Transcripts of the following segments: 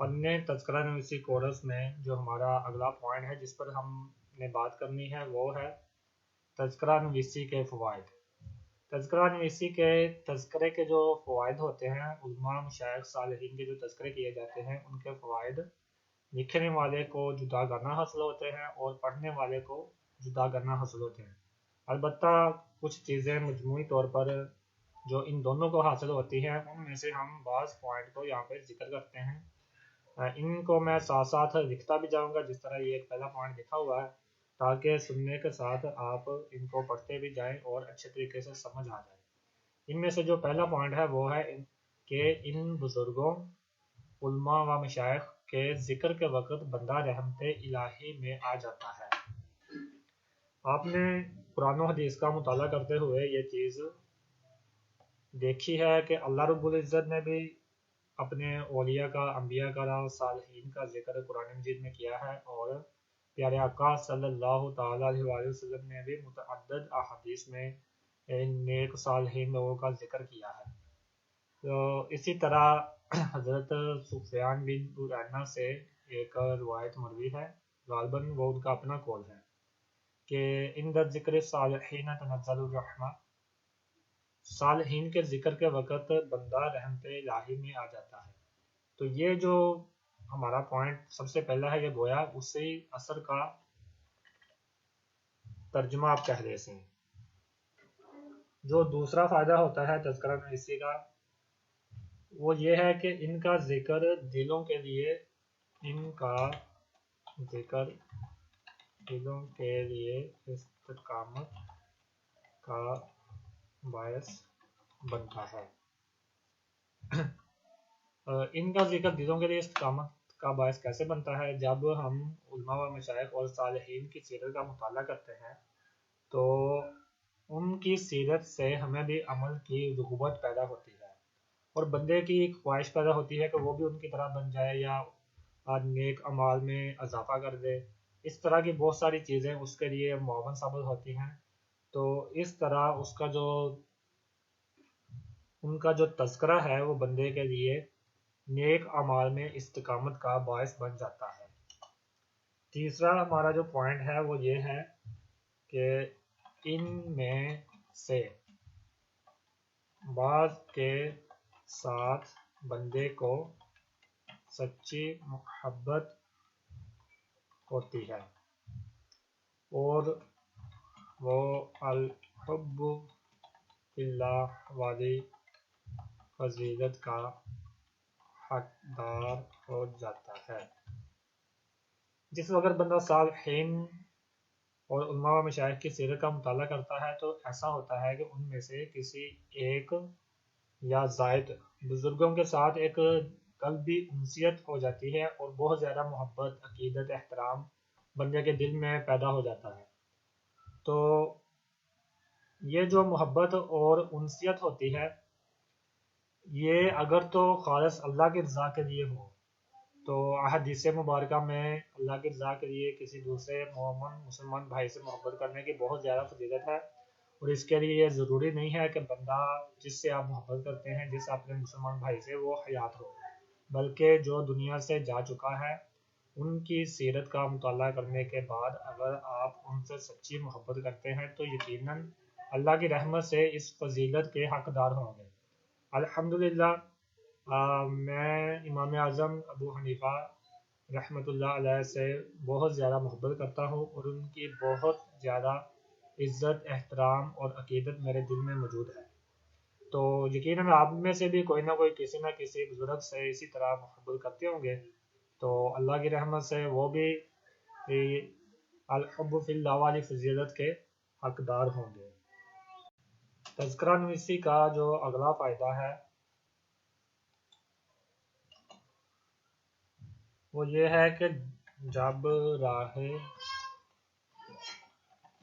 فن تذکرہ نویسی کورس میں جو ہمارا اگلا پوائنٹ ہے جس پر ہم نے بات کرنی ہے وہ ہے تذکرہ نویسی کے فوائد۔ تذکرہ نویسی کے تذکرے کے جو فوائد ہوتے ہیں، علماء مشائخ صالحین کے جو تذکرے کیے جاتے ہیں ان کے فوائد لکھنے والے کو جدا کرنا حاصل ہوتے ہیں اور پڑھنے والے کو جدا کرنا حاصل ہوتے ہیں۔ البتہ کچھ چیزیں مجموعی طور پر جو ان دونوں کو حاصل ہوتی ہیں ان میں سے ہم بعض پوائنٹ کو یہاں پہ ذکر کرتے ہیں۔ ان کو میں ساتھ ساتھ لکھتا بھی جاؤں گا جس طرح یہ ایک پہلا پوائنٹ لکھا ہوا ہے، تاکہ سننے کے ساتھ آپ ان کو پڑھتے بھی جائیں اور اچھے طریقے سے سمجھ آ جائے۔ ان میں سے جو پہلا پوائنٹ ہے وہ ہے کہ ان بزرگوں علماء و مشائخ کے ذکر کے وقت بندہ رحمت الہی میں آ جاتا ہے۔ آپ نے قرآن و حدیث کا مطالعہ کرتے ہوئے یہ چیز دیکھی ہے کہ اللہ رب العزت نے بھی اپنے اولیاء کا، انبیاء کا، صالحین کا ذکر قرآن مجید میں کیا ہے، اور پیارے آقا صلی اللہ تعالیٰ علیہ وآلہ وسلم نے بھی متعدد احادیث میں نیک صالحین لوگوں کا ذکر کیا ہے۔ تو اسی طرح حضرت سفیان بن عیینہ سے ایک روایت مروی ہے، غالباً وہ ان کا اپنا قول ہے کہ عند ذکر صالحین تنزل الرحمہ، صالحین کے ذکر کے وقت بندہ رحمت الہی میں آ جاتا ہے۔ تو یہ جو ہمارا پوائنٹ سب سے پہلا ہے یہ گویا اسی اثر کا ترجمہ آپ کہہ رہے ہیں۔ جو دوسرا فائدہ ہوتا ہے تذکرہ نویسی کا وہ یہ ہے کہ ان کا ذکر دلوں کے لیے استقامت کا باعث بنتا ہے۔ ان کا ذکر دلوں کے لیے استقامت کا باعث کیسے بنتا ہے؟ جب ہم علماء و مشائخ اور صالحین کی سیرت کا مطالعہ کرتے ہیں تو ان کی سیرت سے ہمیں بھی عمل کی رغبت پیدا ہوتی ہے، اور بندے کی ایک خواہش پیدا ہوتی ہے کہ وہ بھی ان کی طرح بن جائے یا نیک اعمال میں اضافہ کر دے۔ اس طرح کی بہت ساری چیزیں اس کے لیے معاون ثابت ہوتی ہیں۔ تو اس طرح ان کا جو تذکرہ ہے وہ بندے کے لیے نیک اعمال میں استقامت کا باعث بن جاتا ہے۔ تیسرا ہمارا جو پوائنٹ ہے وہ یہ ہے کہ ان میں سے بعض کے ساتھ بندے کو سچی محبت ہوتی ہے اور وہ الحب فی اللہ والی فضیلت کا حقدار ہو جاتا ہے۔ جس وقت بندہ صالحین اور علماء و مشائخ کی سیرت کا مطالعہ کرتا ہے تو ایسا ہوتا ہے کہ ان میں سے کسی ایک یا زائد بزرگوں کے ساتھ ایک قلبی انسیت ہو جاتی ہے اور بہت زیادہ محبت، عقیدت، احترام بندے کے دل میں پیدا ہو جاتا ہے۔ تو یہ جو محبت اور انسیت ہوتی ہے یہ اگر تو خالص اللہ کی رضا کے لیے ہو تو احادیث مبارکہ میں اللہ کی رضا کے لیے کسی دوسرے مومن مسلمان بھائی سے محبت کرنے کی بہت زیادہ فضیلت ہے، اور اس کے لیے یہ ضروری نہیں ہے کہ بندہ جس سے آپ محبت کرتے ہیں، جس اپنے مسلمان بھائی سے، وہ حیات ہو، بلکہ جو دنیا سے جا چکا ہے ان کی سیرت کا مطالعہ کرنے کے بعد اگر آپ ان سے سچی محبت کرتے ہیں تو یقیناً اللہ کی رحمت سے اس فضیلت کے حقدار ہوں گے۔ الحمدللہ میں امام اعظم ابو حنیفہ رحمۃ اللہ علیہ سے بہت زیادہ محبت کرتا ہوں اور ان کی بہت زیادہ عزت، احترام اور عقیدت میرے دل میں موجود ہے۔ تو یقیناً آپ میں سے بھی کوئی نہ کوئی کسی نہ کسی بزرگ سے اسی طرح محبت کرتے ہوں گے، تو اللہ کی رحمت سے وہ بھی الحب فی اللہ والی فضیلت کے حقدار ہوں گے۔ تذکرہ نویسی کا جو اگلا فائدہ ہے وہ یہ ہے کہ جب راہ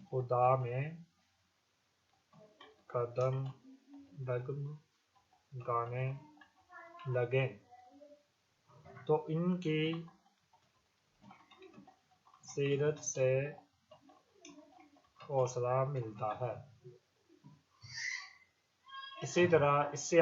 خدا میں قدم ڈگمگانے لگیں تو ان کی سیرت سے حوصلہ ملتا ہے۔ اسی طرح اس سے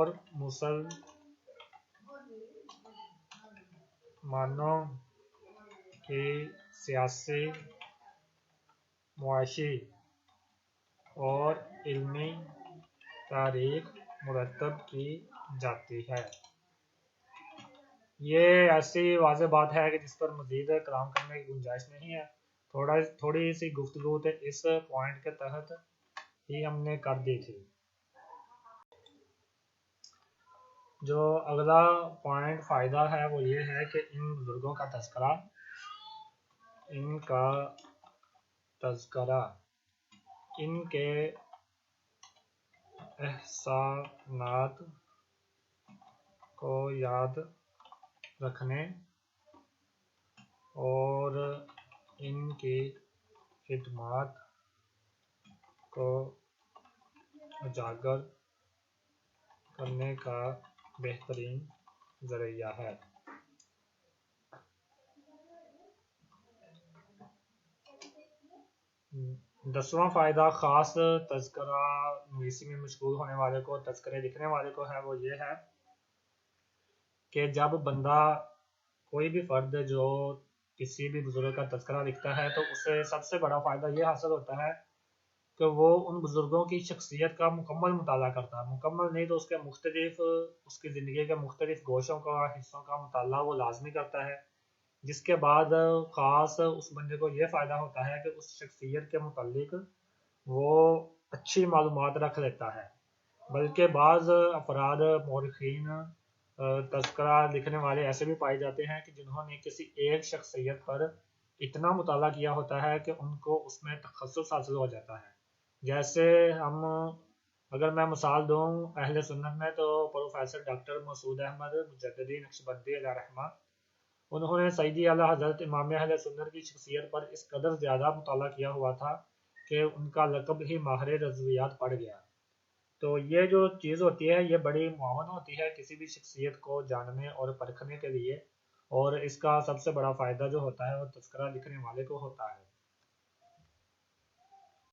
اور مسلمانوں کی سیاسی، معاشی اور علمی تاریخ مرتب کی جاتی ہے۔ یہ ایسی واضح بات ہے کہ جس پر مزید کلام کرنے کی گنجائش نہیں ہے، تھوڑی سی گفتگو اس پوائنٹ کے تحت ہی ہم نے کر دی تھی۔ جو اگلا پوائنٹ فائدہ ہے وہ یہ ہے کہ ان بزرگوں کا تذکرہ، ان کے احسانات کو یاد رکھنے اور ان کی خدمات کو اجاگر کرنے کا بہترین ذریعہ ہے۔ 10واں فائدہ خاص تذکرہ نویسی میں مشغول ہونے والے کو، تذکرے لکھنے والے کو ہے، وہ یہ ہے کہ جب بندہ، کوئی بھی فرد جو کسی بھی بزرگ کا تذکرہ لکھتا ہے تو اسے سب سے بڑا فائدہ یہ حاصل ہوتا ہے کہ وہ ان بزرگوں کی شخصیت کا مکمل مطالعہ کرتا ہے، مکمل نہیں تو اس کی زندگی کے مختلف گوشوں کا، حصوں کا مطالعہ وہ لازمی کرتا ہے، جس کے بعد خاص اس بندے کو یہ فائدہ ہوتا ہے کہ اس شخصیت کے متعلق وہ اچھی معلومات رکھ لیتا ہے۔ بلکہ بعض افراد، مورخین، تذکرہ لکھنے والے ایسے بھی پائے جاتے ہیں کہ جنہوں نے کسی ایک شخصیت پر اتنا مطالعہ کیا ہوتا ہے کہ ان کو اس میں تخصص حاصل ہو جاتا ہے۔ جیسے اگر میں مثال دوں اہل سنت میں، تو پروفیسر ڈاکٹر مسعود احمد مجددی نقشبندی علیہ رحمہ، انہوں نے سیدی اعلیٰ حضرت امام اہل سنت کی شخصیت پر اس قدر زیادہ مطالعہ کیا ہوا تھا کہ ان کا لقب ہی ماہر رضویات پڑ گیا۔ تو یہ جو چیز ہوتی ہے یہ بڑی معاون ہوتی ہے کسی بھی شخصیت کو جاننے اور پرکھنے کے لیے، اور اس کا سب سے بڑا فائدہ جو ہوتا ہے وہ تذکرہ لکھنے والے کو ہوتا ہے۔